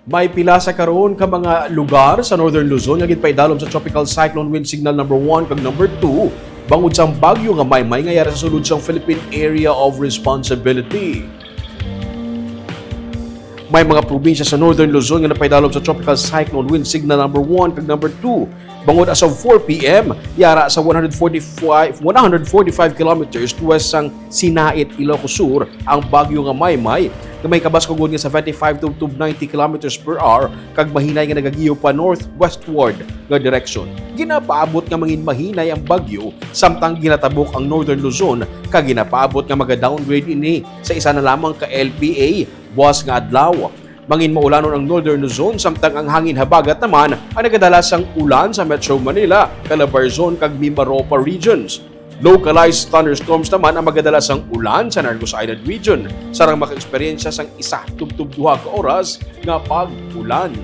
May pila sa karon ka mga lugar sa Northern Luzon nga gitpaidalom sa tropical cyclone wind signal number 1 kag number 2 bangod sang Bagyo Maymay nga yara sa sulod sang Philippine Area of Responsibility. May mga probinsya sa Northern Luzon nga napaidalom sa tropical cyclone wind signal number 1 kag number 2 bangod as of 4 p.m. yara sa 145 kilometers west sang Sinait, Ilocos Sur ang Bagyo Maymay nga may kabaskogod nga sa 25 to 90 kilometers per hour kag mahinay nga nagagiyo pa northwestward nga direksyon. Ginapaabot nga mangin mahinay ang bagyo samtang ginatabok ang Northern Luzon kag ginapaabot nga maga-downgrade ini sa isa na lamang ka LPA buwas nga adlaw. Mangin maulanon ang Northern Luzon samtang ang hangin habagat naman ang nagadalas sang ulan sa Metro Manila, Calabarzon kag Mimaropa regions. Localized thunderstorms naman ang magadalas ang ulan sa Negros Island region sarang maka-eksperyensya sang isa tubtub duha ka oras nga pag-ulan.